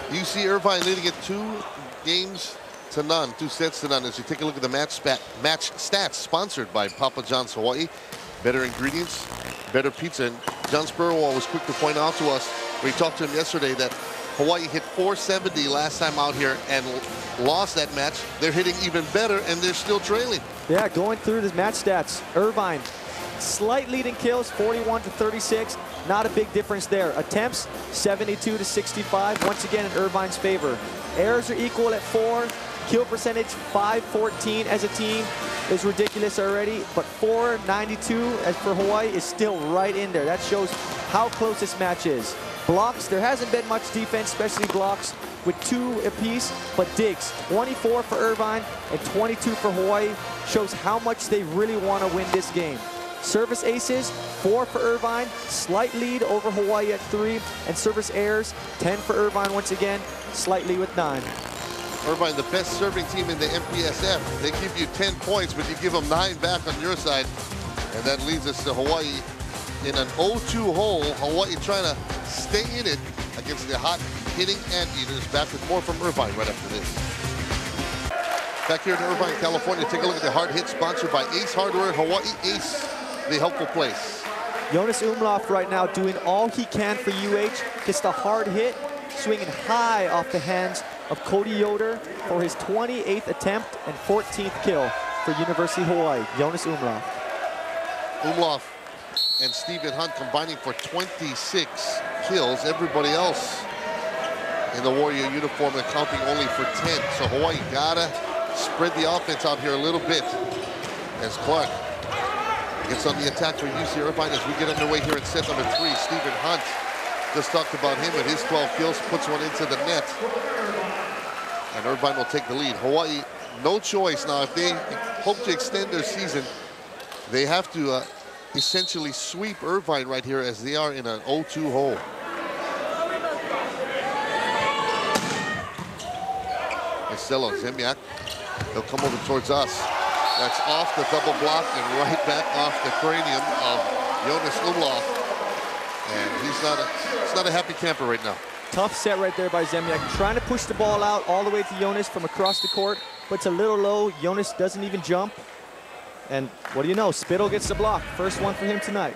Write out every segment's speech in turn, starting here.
UC Irvine leading it 2 games to none, 2 sets to none. As you take a look at the match stats, sponsored by Papa John's Hawaii. Better ingredients, better pizza. And John Spurwall was quick to point out to us, we talked to him yesterday, that Hawaii hit 470 last time out here and lost that match. They're hitting even better, and they're still trailing. Yeah, going through the match stats, Irvine, slight lead in kills, 41 to 36. Not a big difference there. Attempts, 72 to 65. Once again, in Irvine's favor. Errors are equal at 4. Kill percentage, 514 as a team is ridiculous already, but 492 as for Hawaii is still right in there. That shows how close this match is. Blocks, there hasn't been much defense, especially blocks with 2 apiece, but digs, 24 for Irvine and 22 for Hawaii, shows how much they really want to win this game. Service aces, 4 for Irvine, slight lead over Hawaii at 3, and service errors, 10 for Irvine once again, slightly with 9. Irvine, the best serving team in the MPSF. They give you 10 points, but you give them 9 back on your side. And that leads us to Hawaii in an 0-2 hole. Hawaii trying to stay in it against the hot hitting anteaters. Back with more from Irvine right after this. Back here in Irvine, California, take a look at the hard hit sponsored by Ace Hardware. Hawaii Ace, the helpful place. Jonas Umlauf right now doing all he can for UH. Gets the hard hit, swinging high off the hands of Cody Yoder for his 28th attempt and 14th kill for University of Hawaii. Jonas Umlauf. Umlauf and Stephen Hunt combining for 26 kills. Everybody else in the Warrior uniform accounting only for 10. So Hawaii gotta spread the offense out here a little bit as Clark gets on the attack for UC Irvine as we get underway here in set number 3. Stephen Hunt, just talked about him with his 12 kills, puts one into the net. And Irvine will take the lead. Hawaii, no choice now. If they hope to extend their season, they have to essentially sweep Irvine right here as they are in an 0-2 hole. Marcelo Zemiak, he'll come over towards us. That's off the double block and right back off the cranium of Jonas Umlauf. And he's not a happy camper right now. Tough set right there by Zemiak. Trying to push the ball out all the way to Jonas from across the court, but it's a little low. Jonas doesn't even jump. And what do you know? Spittle gets the block. First one for him tonight.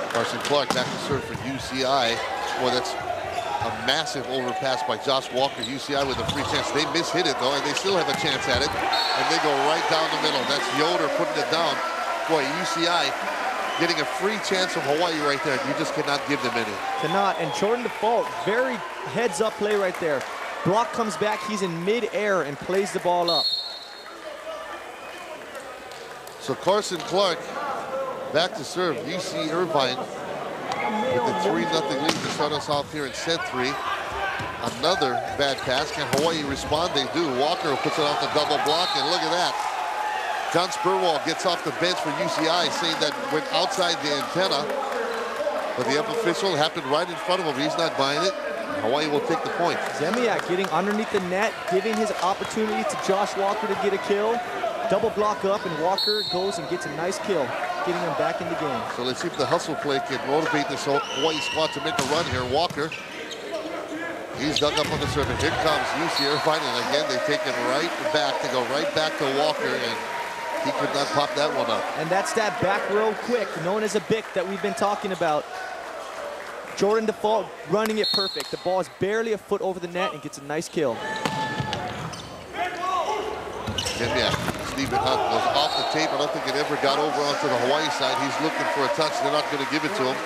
Carson Clark back to serve for UCI. Well, that's a massive overpass by Josh Walker. UCI with a free chance. They mishit it though, and they still have a chance at it. And they go right down the middle. That's Yoder putting it down. Boy, UCI getting a free chance from Hawaii right there. You just cannot give them any. Cannot. And Jordan Default, very heads-up play right there. Block comes back. He's in mid-air and plays the ball up. So Carson Clark back to serve. UC Irvine with the 3-0 lead to start us off here in set 3. Another bad pass. Can Hawaii respond? They do. Walker puts it off the double block, and look at that. John Spurwall gets off the bench for UCI, saying that went outside the antenna. But the up official happened right in front of him. He's not buying it. Hawaii will take the point. Zemiak getting underneath the net, giving his opportunity to Josh Walker to get a kill. Double block up, and Walker goes and gets a nice kill, getting him back in the game. So let's see if the hustle play can motivate this Hawaii squad to make a run here. Walker, he's dug up on the serve. Here comes UC Irvine, and again, they take it right back. They go right back to Walker, and he could not pop that one up. And that's that back row quick, known as a BIC that we've been talking about. Jordan Default running it perfect. The ball is barely a foot over the net and gets a nice kill. Yeah, Stephen Hunt was off the tape. I don't think it ever got over onto the Hawaii side. He's looking for a touch. They're not going to give it to him.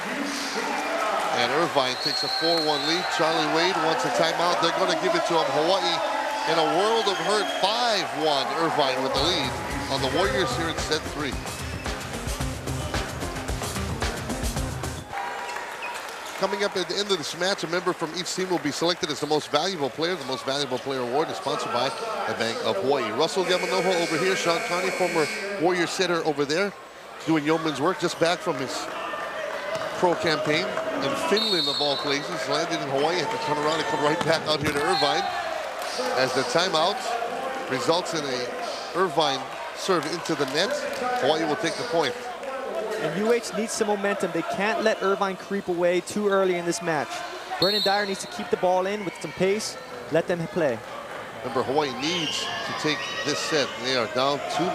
And Irvine takes a 4-1 lead. Charlie Wade wants a timeout. They're going to give it to him. Hawaii in a world of hurt. 5-1 Irvine with the lead on the Warriors here in set 3. Coming up at the end of this match, a member from each team will be selected as the most valuable player. The most valuable player award is sponsored by the Bank of Hawaii. Russell Yamanoho over here, Sean Carney, former Warrior setter over there, doing yeoman's work, just back from his pro campaign in Finland of all places. Landed in Hawaii, had to turn around and come right back out here to Irvine as the timeout results in a Irvine serve into the net. Hawaii will take the point. And UH needs some momentum. They can't let Irvine creep away too early in this match. Brendan Dyer needs to keep the ball in with some pace, let them play. Remember, Hawaii needs to take this set. They are down 2-0.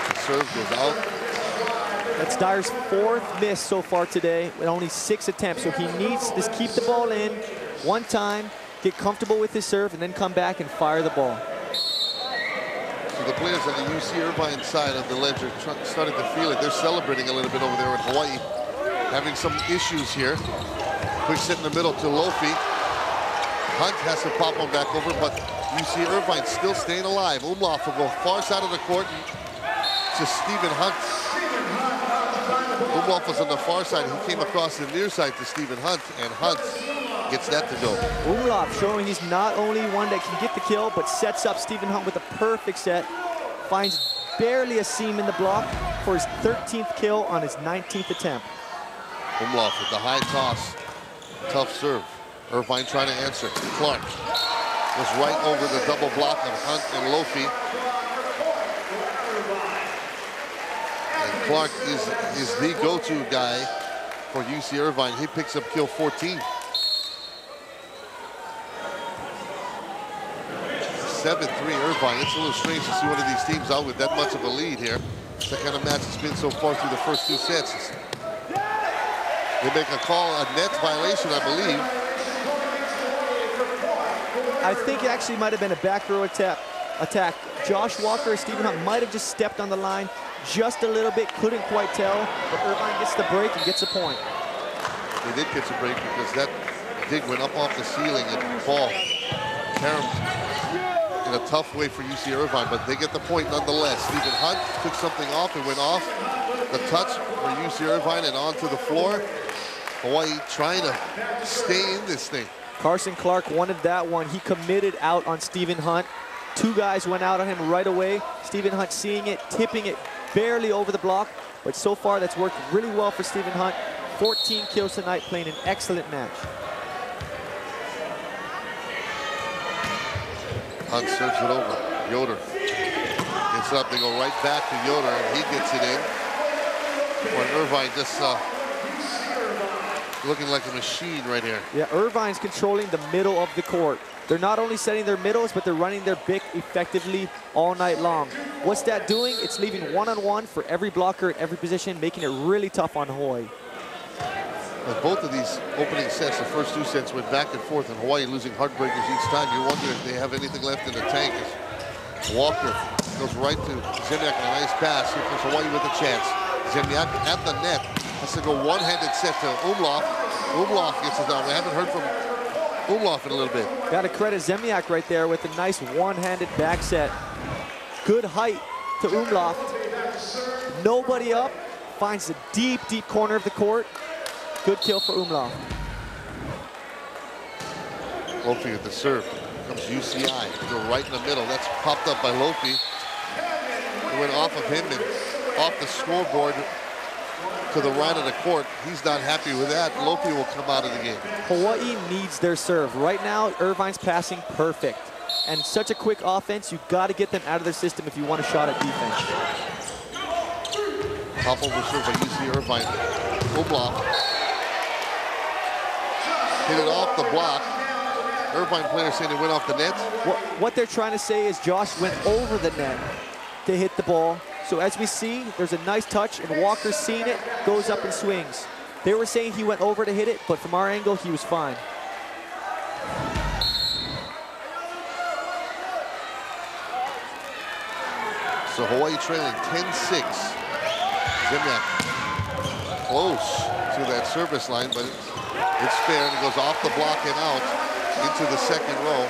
The serve goes out. That's Dyer's 4th miss so far today with only 6 attempts. So he needs to just keep the ball in one time, get comfortable with his serve, and then come back and fire the ball. So the players on the UC Irvine side of the ledger starting to feel it. They're celebrating a little bit over there in Hawaii, having some issues here. Quick set in the middle to Lofi. Hunt has to pop one back over, but UC Irvine still staying alive. Umlauf will go far side of the court to Stephen Hunt. Umlauf was on the far side. He came across the near side to Stephen Hunt, and Hunt gets that to go. Umlauf showing he's not only one that can get the kill, but sets up Stephen Hunt with a perfect set. Finds barely a seam in the block for his 13th kill on his 19th attempt. Umlauf with the high toss. Tough serve. Irvine trying to answer. Clark was right over the double block of Hunt and Lofi. And Clark is the go-to guy for UC Irvine. He picks up kill 14. 7-3 Irvine. It's a little strange to see one of these teams out with that much of a lead here. It's the kind of match it's been so far through the first 2 sets. They make a call, a net violation, I believe. I think it actually might have been a back row attack. Josh Walker or Stephen Hunt might have just stepped on the line just a little bit, couldn't quite tell, but Irvine gets the break and gets a point. They did get a break because that dig went up off the ceiling and ball caromed in a tough way for UC Irvine, but they get the point nonetheless. Stephen Hunt took something off, it went off. The touch for UC Irvine and onto the floor. Hawaii trying to stay in this thing. Carson Clark wanted that one. He committed out on Stephen Hunt. 2 guys went out on him right away. Stephen Hunt seeing it, tipping it barely over the block. But so far, that's worked really well for Stephen Hunt. 14 kills tonight, playing an excellent match. Hunt serves it over. Yoder gets up. They go right back to Yoder, and he gets it in. When Irvine just looking like a machine right here. Yeah, Irvine's controlling the middle of the court. They're not only setting their middles, but they're running their big effectively all night long. What's that doing? It's leaving one-on-one for every blocker at every position, making it really tough on Hawaii. But both of these opening sets, the first 2 sets, went back and forth, and Hawaii losing heartbreakers each time. You wonder if they have anything left in the tank. As Walker goes right to Zemiak on a nice pass. Here comes Hawaii with a chance. Zemiak at the net. Has to go one-handed set to Umlauf. Umlauf gets it down. We haven't heard from Umlauf in a little bit. Got to credit Zemiak right there with a nice one-handed back set. Good height to Umlauf. Nobody up. Finds the deep, deep corner of the court. Good kill for Umlauf. Lofi at the serve. Comes UCI. Go right in the middle. That's popped up by Lofi. It went off of him and off the scoreboard to the right of the court. He's not happy with that. Lofi will come out of the game. Hawaii needs their serve. Right now, Irvine's passing perfect. And such a quick offense, you've got to get them out of their system if you want a shot at defense. Top over serve by UC Irvine. Umlauf. Hit it off the block. Irvine players saying it went off the net. What they're trying to say is Josh went over the net to hit the ball. So as we see, there's a nice touch, and Walker's seeing it, goes up and swings. They were saying he went over to hit it, but from our angle, he was fine. So Hawaii trailing 10-6. Zemiak close to that service line, but it's fair, and it goes off the block and out into the second row.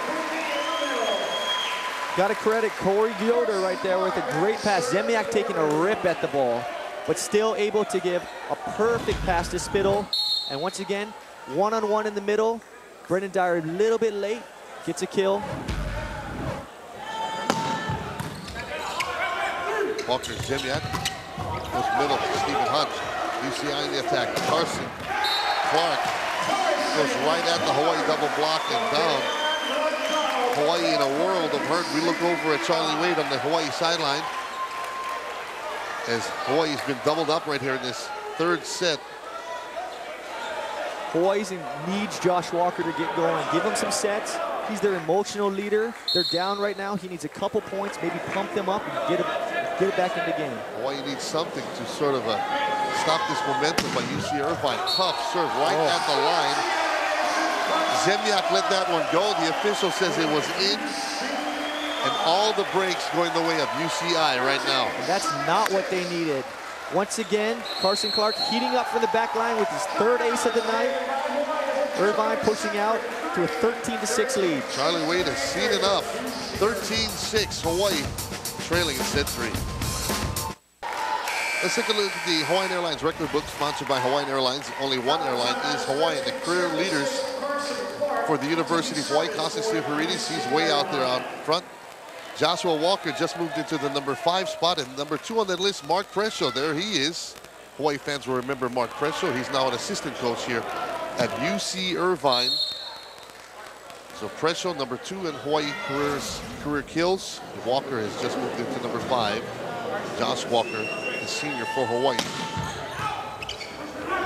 Got to credit Corey Yoder right there with a great pass. Zemiak taking a rip at the ball, but still able to give a perfect pass to Spittle. And once again, one-on-one in the middle. Brendan Dyer a little bit late, gets a kill. Walker Zemiak goes middle to Stephen Hunt. UCI in the attack. Carson Clark goes right at the Hawaii double block and down. Hawaii in a world of hurt. We look over at Charlie Wade on the Hawaii sideline as Hawaii's been doubled up right here in this 3rd set. Hawaii's needs Josh Walker to get going. Give him some sets. He's their emotional leader. They're down right now. He needs a couple points, maybe pump them up and get it back in the game. Hawaii needs something to sort of stop this momentum by UC Irvine. Tough serve right at the line. Zemjak let that one go. The official says it was in. And all the breaks going the way of UCI right now. And that's not what they needed. Once again, Carson Clark heating up from the back line with his third ace of the night. Irvine pushing out to a 13-6 lead. Charlie Wade has seen enough. 13-6, Hawaii trailing in set 3. Let's take a look at the Hawaiian Airlines record book sponsored by Hawaiian Airlines. Only one airline is Hawaiian. The career leaders for the University of Hawaii, Constantine Paredes, he's way out there out front. Joshua Walker just moved into the number 5 spot, and number 2 on that list, Mark Prescio. There he is. Hawaii fans will remember Mark Prescio. He's now an assistant coach here at UC Irvine. So Prescio, number 2 in Hawaii career kills. Walker has just moved into number 5. Josh Walker, the senior for Hawaii.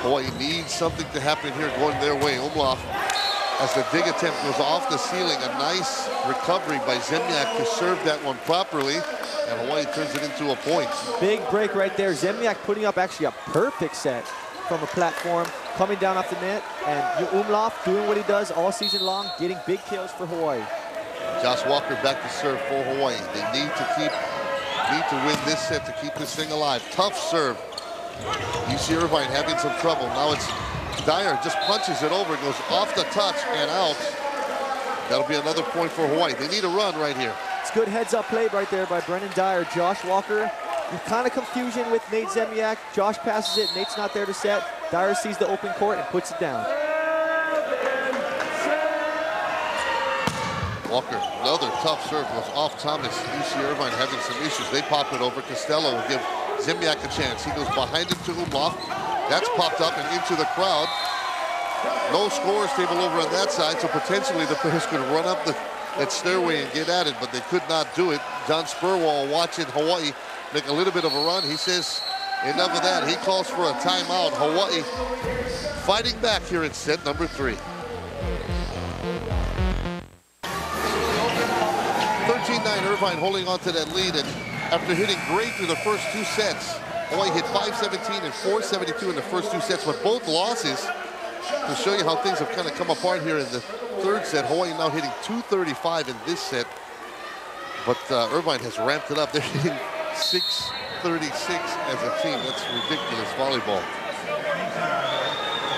Hawaii needs something to happen here going their way. Umlauf, as the dig attempt goes off the ceiling, a nice recovery by Zemjak to serve that one properly, and Hawaii turns it into a point. Big break right there. Zemjak putting up actually a perfect set from a platform, coming down off the net, and Umlauf doing what he does all season long, getting big kills for Hawaii. Josh Walker back to serve for Hawaii. They need to win this set to keep this thing alive. Tough serve. UC Irvine having some trouble. Now it's Dyer, just punches it over, goes off the touch and out. That'll be another point for Hawaii. They need a run right here. It's good heads-up play right there by Brennan Dyer. Josh Walker, kind of confusion with Nate Zemjak. Josh passes it, Nate's not there to set. Dyer sees the open court and puts it down. Walker, another tough serve, goes off Thomas. UC Irvine having some issues. They pop it over. Costello will give Zemjak a chance. He goes behind him to Umlauf. That's popped up and into the crowd. No scores table over on that side, so potentially the players could run up that stairway and get at it, but they could not do it. John Spurwall watching Hawaii make a little bit of a run. He says, enough of that. He calls for a timeout. Hawaii fighting back here in set number 3. 13-9 Irvine holding on to that lead, and after hitting great through the first 2 sets, Hawaii hit 517 and 472 in the first 2 sets, but both losses, to show you how things have kind of come apart here in the 3rd set. Hawaii now hitting 235 in this set, but Irvine has ramped it up. They're hitting 636 as a team. That's ridiculous volleyball.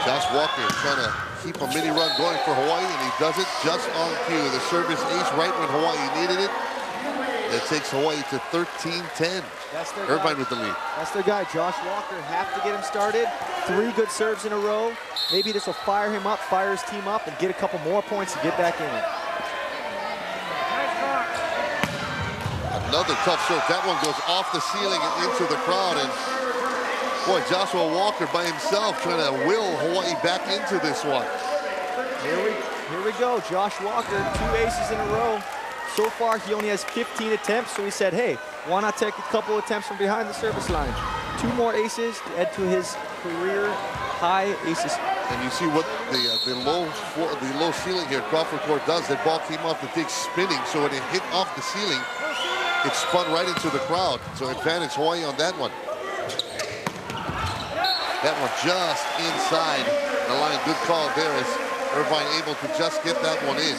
Josh Walker trying to keep a mini run going for Hawaii, and he does it just on cue. The service ace right when Hawaii needed it. That takes Hawaii to 13-10. Irvine with the lead. That's their guy, Josh Walker. Have to get him started. 3 good serves in a row. Maybe this will fire him up, fire his team up, and get a couple more points to get back in it. Another tough serve. That one goes off the ceiling and into the crowd. And boy, Joshua Walker by himself trying to will Hawaii back into this one. Here we go. Josh Walker, 2 aces in a row. So far, he only has 15 attempts, so he said, hey, why not take a couple attempts from behind the service line? 2 more aces to add to his career high aces. And you see what the low ceiling here Crawford Court does. That ball came off the dig spinning, so when it hit off the ceiling, it spun right into the crowd. So advantage Hawaii on that one. That one just inside the line. Good call there as Irvine able to just get that one in.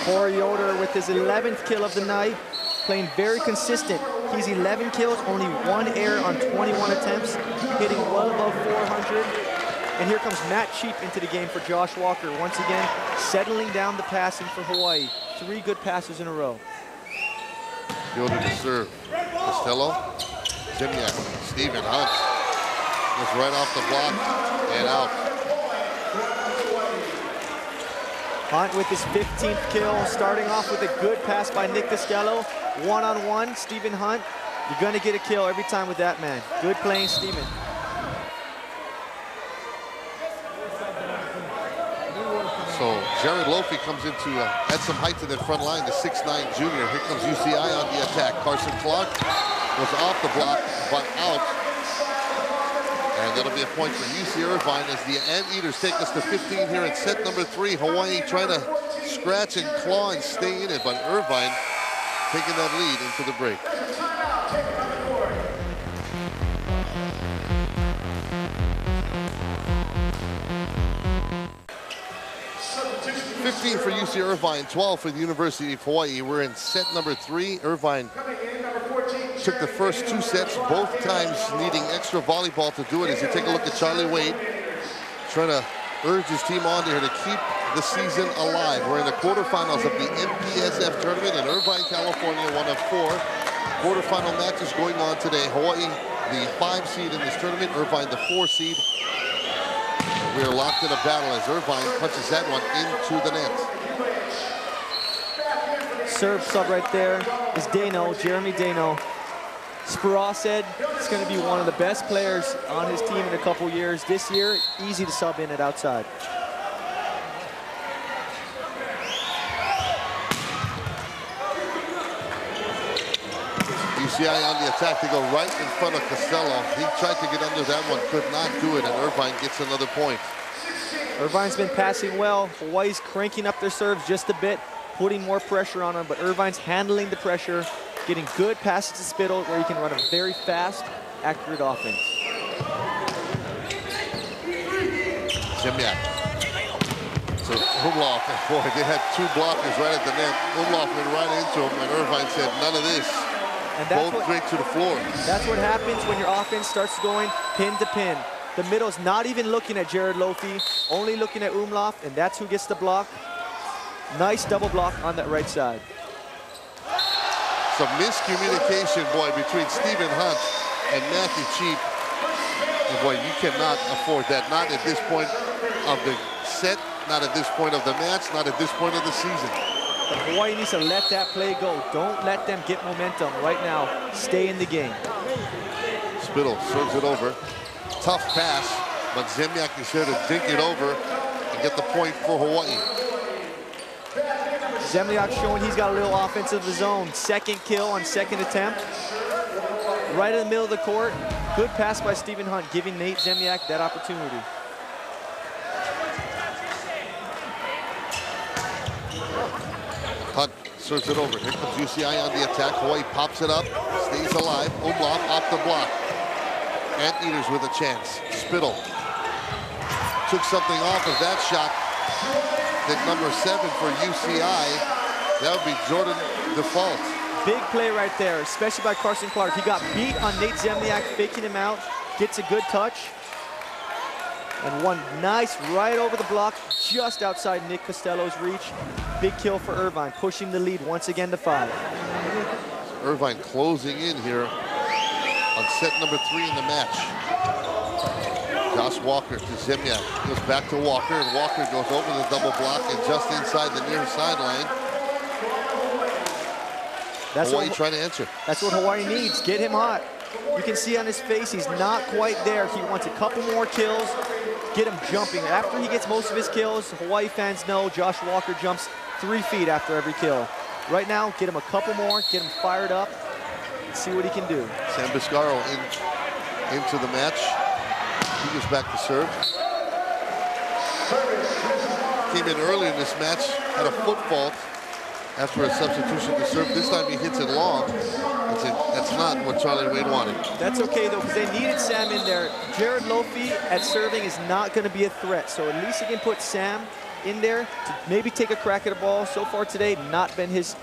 Corey Yoder with his 11th kill of the night, playing very consistent. He's 11 kills, only 1 error on 21 attempts, hitting well above 400. And here comes Matt Cheap into the game for Josh Walker. Once again, settling down the passing for Hawaii. 3 good passes in a row. Yoder to serve. Costello, Zemjak, Stephen Hunt was right off the block and out. Hunt with his 15th kill, starting off with a good pass by Nick Costello. 1-on-1, Stephen Hunt. You're gonna get a kill every time with that man. Good playing, Stephen. So Jared Lofi comes in to add some height to that front line, the 6'9" junior. Here comes UCI on the attack. Carson Clark was off the block, but out. And that'll be a point for UC Irvine as the Anteaters take us to 15 here in set number 3. Hawaii trying to scratch and claw and stay in it, but Irvine taking that lead into the break. 15 for UC Irvine, 12 for the University of Hawaii. We're in set number 3. Irvine took the first 2 sets, both times needing extra volleyball to do it. As you take a look at Charlie Wade, trying to urge his team on here to keep the season alive. We're in the quarterfinals of the MPSF tournament in Irvine, California, one of 4 quarterfinal matches going on today. Hawaii, the 5 seed in this tournament, Irvine, the 4 seed. We are locked in a battle as Irvine punches that one into the net. Serve sub right there is Dano, Jeremy Dano. Speraw said he's going to be one of the best players on his team in a couple years. This year, easy to sub in at outside. UCI on the attack to go right in front of Costello. He tried to get under that one, could not do it, and Irvine gets another point. Irvine's been passing well. Hawaii's cranking up their serves just a bit, putting more pressure on them, but Irvine's handling the pressure, getting good passes to Spittle where he can run a very fast, accurate offense. Zemyak. So Umlauf, boy, they had 2 blockers right at the net. Umlauf went right into him, and Irvine said, none of this. And that's both straight to the floor. That's what happens when your offense starts going pin to pin. The middle's not even looking at Jared Lofi, only looking at Umlauf, and that's who gets the block. Nice double block on that right side. Some miscommunication, boy, between Stephen Hunt and Matthew Cheap. And boy, you cannot afford that. Not at this point of the set, not at this point of the match, not at this point of the season. But Hawaii needs to let that play go. Don't let them get momentum right now. Stay in the game. Spittle serves it over. Tough pass, but Zemyak is here to dink it over and get the point for Hawaii. Zemyak showing he's got a little offensive of his own. Second kill on second attempt. Right in the middle of the court. Good pass by Stephen Hunt, giving Nate Zemyak that opportunity. Hunt serves it over. Here comes UCI on the attack. Hawaii pops it up, stays alive. Umlauf off the block. Anteaters with a chance. Spittle took something off of that shot. Hit number 7 for UCI. That would be Jordan Default. Big play right there, especially by Carson Clark. He got beat on Nate Zemyak, faking him out, gets a good touch. And one nice right over the block, just outside Nick Costello's reach. Big kill for Irvine, pushing the lead once again to 5. Irvine closing in here on set number 3 in the match. Josh Walker to Zemyak, goes back to Walker, and Walker goes over the double block and just inside the near sideline. That's Hawaii trying to answer. That's what Hawaii needs, get him hot. You can see on his face, he's not quite there. He wants a couple more kills, get him jumping. After he gets most of his kills, Hawaii fans know Josh Walker jumps 3 feet after every kill. Right now, get him a couple more, get him fired up, and see what he can do. Sam Biscaro into the match. He goes back to serve. Came in early in this match, had a foot fault after a substitution to serve. This time he hits it long. That's not what Charlie Wade wanted. That's okay though, because they needed Sam in there. Jared Lofi at serving is not going to be a threat, so at least he can put Sam in there to maybe take a crack at a ball. So far today, not been his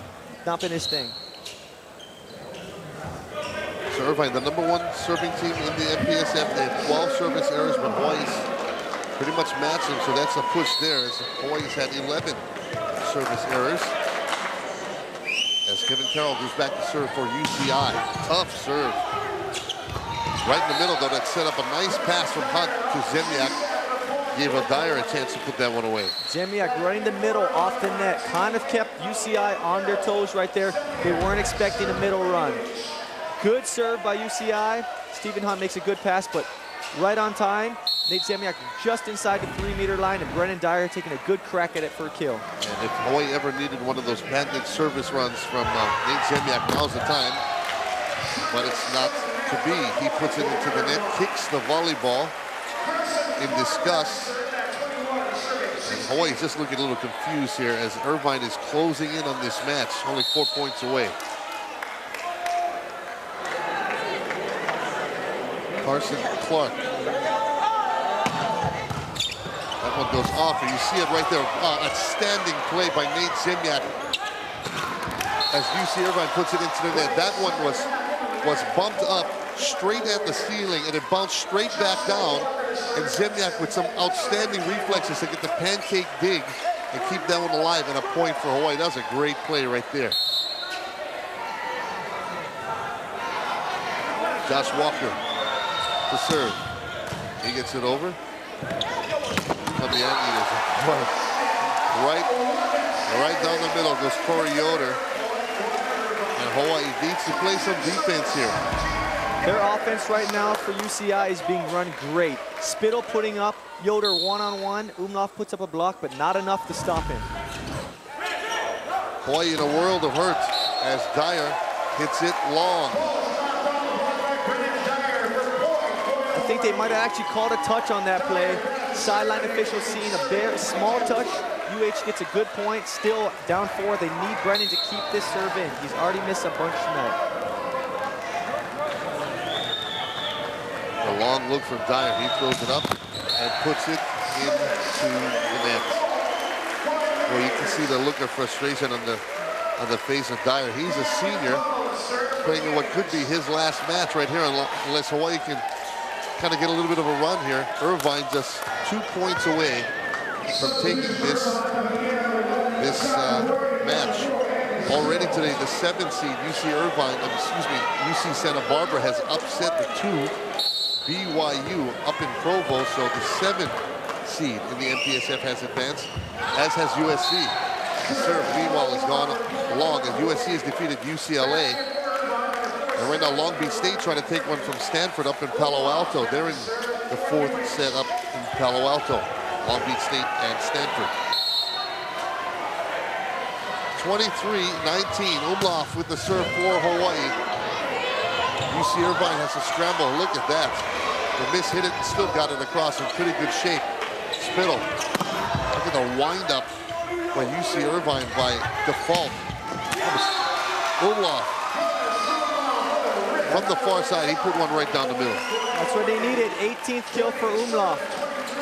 thing. So Irvine, the #1 serving team in the MPSF. They have 12 service errors, but Hawaii's pretty much matched them, so that's a push there, as Hawaii's had 11 service errors. As Kevin Carroll goes back to serve for UCI. Tough serve. Right in the middle, though, that set up a nice pass from Hunt to Zemyak. Gave Dyer a chance to put that one away. Zemyak running the middle off the net. Kind of kept UCI on their toes right there. They weren't expecting a middle run. Good serve by UCI. Stephen Hunt makes a good pass, but right on time. Nate Zemyak just inside the 3-meter line, and Brennan Dyer taking a good crack at it for a kill. And if Hawaii ever needed one of those patented service runs from Nate Zemyak, now's the time. But it's not to be. He puts it into the net, kicks the volleyball in disgust. And Hawaii's just looking a little confused here as Irvine is closing in on this match, only 4 points away. Carson Clark. That one goes off, and you see it right there. Outstanding play by Nate Ziemniak as UC Irvine puts it into the net. That one was bumped up straight at the ceiling, and it bounced straight back down. And Ziemniak with some outstanding reflexes to get the pancake dig and keep that one alive, and a point for Hawaii. That was a great play right there. Josh Walker to serve. He gets it over. The Anteaters. Right down the middle goes Corey Yoder. And Hawaii needs to play some defense here. Their offense right now for UCI is being run great. Spittle putting up Yoder one-on-one. Umlauf puts up a block, but not enough to stop him. Hawaii in a world of hurt as Dyer hits it long. I think they might have actually called a touch on that play. Sideline official seeing a bare small touch. UH gets a good point. Still down 4. They need Brennan to keep this serve in. He's already missed a bunch tonight. A long look from Dyer. He throws it up and puts it into the net. Well, you can see the look of frustration on the face of Dyer. He's a senior playing in what could be his last match right here, unless Hawaii can kind of get a little bit of a run here. Irvine just 2 points away from taking this match. Already today, the 7th seed, UC Santa Barbara has upset the 2 BYU up in Provo, so the 7th seed in the MPSF has advanced, as has USC. The serve, meanwhile, has gone long, and USC has defeated UCLA. And right now, Long Beach State trying to take one from Stanford up in Palo Alto. They're in the 4th set up in Palo Alto. Long Beach State and Stanford. 23-19, Umlauf with the serve for Hawaii. UC Irvine has to scramble. Look at that. The miss hit it and still got it across in pretty good shape. Spittle. Look at the windup by UC Irvine by default. Umlauf. From the far side, he put one right down the middle. That's what they needed. 18th kill for Umlauf.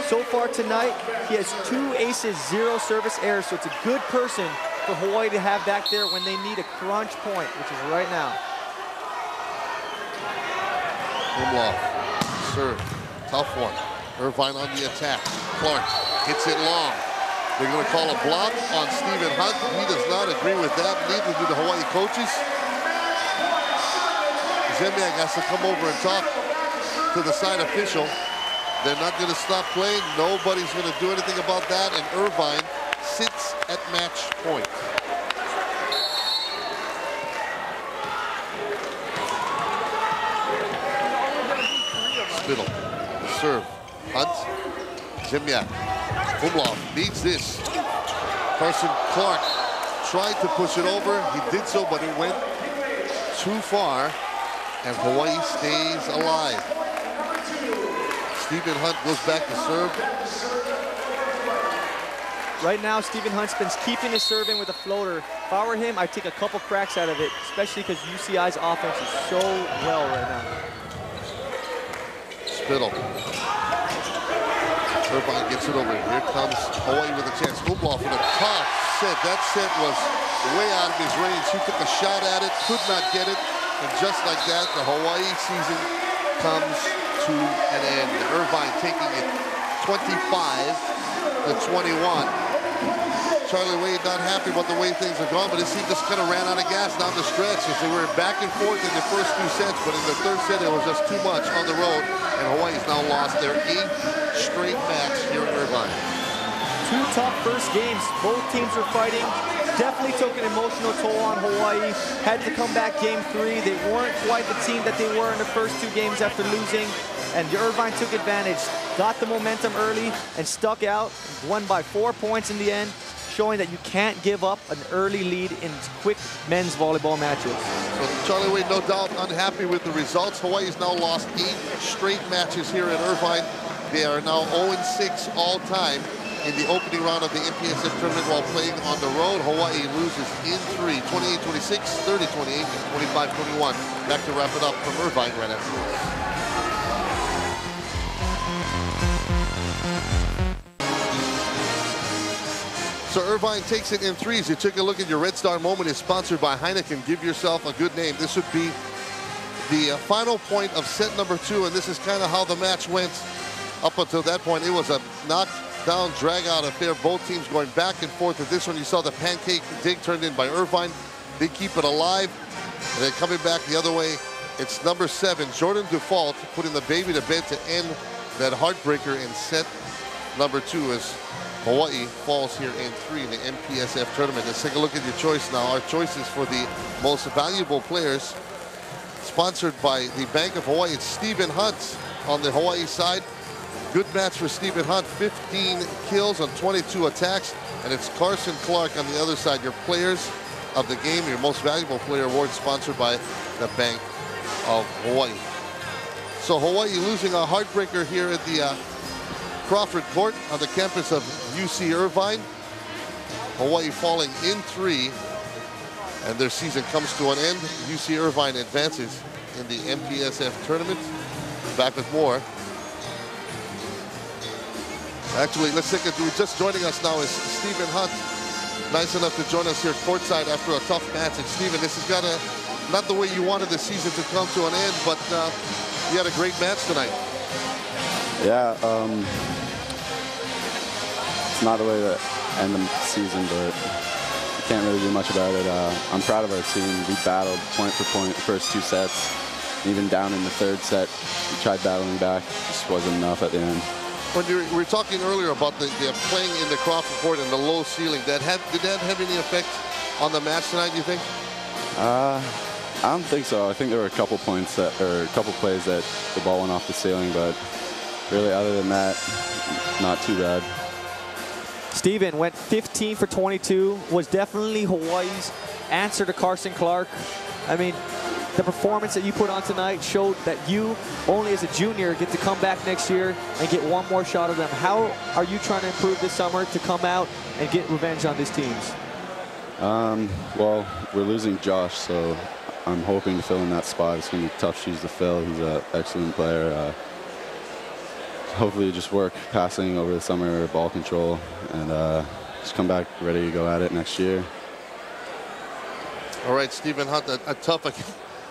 So far tonight, he has 2 aces, 0 service errors, so it's a good person for Hawaii to have back there when they need a crunch point, which is right now. Umlauf, serve, tough one. Irvine on the attack. Clark hits it long. They're going to call a block on Stephen Hunt. He does not agree with that, neither do the Hawaii coaches. Ziemniak has to come over and talk to the side official. They're not going to stop playing. Nobody's going to do anything about that, and Irvine sits at match point. Spittle, serve, Hunt, Ziemniak, Umlauf needs this. Carson Clark tried to push it over. He did so, but it went too far, and Hawaii stays alive. Stephen Hunt goes back to serve. Right now, Stephen Hunt's been keeping his serve in with a floater. If I were him, I'd take a couple cracks out of it, especially because UCI's offense is so well right now. Spittle. Irvine gets it over. Here comes Hawaii with a chance. Umlauf with a tough set. That set was way out of his range. He took a shot at it, could not get it. And just like that, the Hawaii season comes to an end. Irvine taking it 25-21. Charlie Wade not happy about the way things have gone, but his team just kind of ran out of gas down the stretch as they were back and forth in the first 2 sets, but in the 3rd set, it was just too much on the road, and Hawaii's now lost their 8th straight match here in Irvine. 2 tough first games. Both teams were fighting. Definitely took an emotional toll on Hawaii. Had to come back game 3. They weren't quite the team that they were in the first 2 games after losing, and Irvine took advantage. Got the momentum early and stuck out. Won by 4 points in the end. showing that you can't give up an early lead in quick men's volleyball matches. So Charlie Wade, no doubt, unhappy with the results. Hawaii's now lost 8 straight matches here at Irvine. They are now 0-6 all time in the opening round of the MPSF tournament while playing on the road. Hawaii loses in 3, 28-26, 30-28, and 25-21. Back to wrap it up from Irvine right after this. So Irvine takes it in 3s. You took a look at your Red Star moment. Is sponsored by Heineken. Give yourself a good name. This would be the final point of set number 2, and this is kind of how the match went up until that point. It was a knockdown, drag-out affair. Both teams going back and forth. At this one, you saw the pancake dig turned in by Irvine. They keep it alive, and then coming back the other way, it's number 7, Jordan Dufault, putting the baby to bed to end that heartbreaker in set number 2 as Hawaii falls here in 3 in the MPSF tournament. Let's take a look at your choice now. Our choices for the most valuable players, sponsored by the Bank of Hawaii. It's Stephen Hunt on the Hawaii side. Good match for Stephen Hunt, 15 kills on 22 attacks. And it's Carson Clark on the other side, your players of the game, your most valuable player award, sponsored by the Bank of Hawaii. So Hawaii losing a heartbreaker here at the Crawford Court on the campus of UC Irvine. Hawaii falling in 3, and their season comes to an end. UC Irvine advances in the MPSF tournament. Back with more. Actually, let's take it. Just joining us now is Stephen Hunt. Nice enough to join us here courtside after a tough match. And Stephen, this has got not the way you wanted the season to come to an end, but you had a great match tonight. Yeah, it's not the way to end the season, but you can't really do much about it. I'm proud of our team. We battled point for point the first 2 sets. Even down in the 3rd set, we tried battling back. Just wasn't enough at the end. When we were talking earlier about the playing in the Crawford Court and the low ceiling, did that have any effect on the match tonight, do you think? I don't think so. I think there were a couple points that, or a couple plays that the ball went off the ceiling, but really other than that, not too bad. Steven went 15 for 22, was definitely Hawaii's answer to Carson Clark. I mean, the performance that you put on tonight showed that you, only as a junior, get to come back next year and get one more shot of them. How are you trying to improve this summer to come out and get revenge on these teams? Well, we're losing Josh, so I'm hoping to fill in that spot. It's going to be tough shoes to fill. He's an excellent player. Hopefully just work passing over the summer, ball control, and just come back ready to go at it next year. All right, Stephen Hunt, a tough,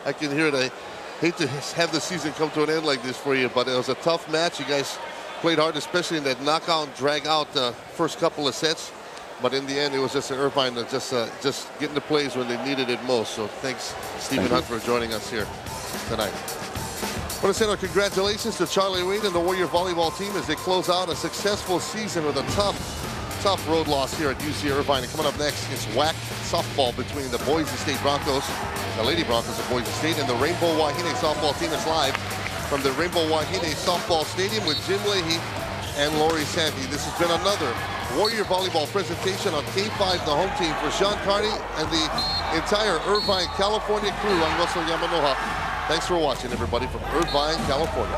I can hear it. I hate to have the season come to an end like this for you, but it was a tough match. You guys played hard, especially in that knockout, drag out first couple of sets. But in the end, it was just Irvine that just getting the plays when they needed it most. So thanks, Stephen Hunt, for joining us here tonight. I want to send our congratulations to Charlie Wade and the Warrior volleyball team as they close out a successful season with a tough road loss here at UC Irvine. And coming up next, it's WAC softball between the Boise State Broncos, the Lady Broncos of Boise State, and the Rainbow Wahine softball team. Is live from the Rainbow Wahine softball stadium with Jim Leahy and Lori Sandy. This has been another Warrior volleyball presentation on K5, the home team. For Sean Carney and the entire Irvine, California crew, I'm Russell Yamanoha. Thanks for watching, everybody, from Irvine, California.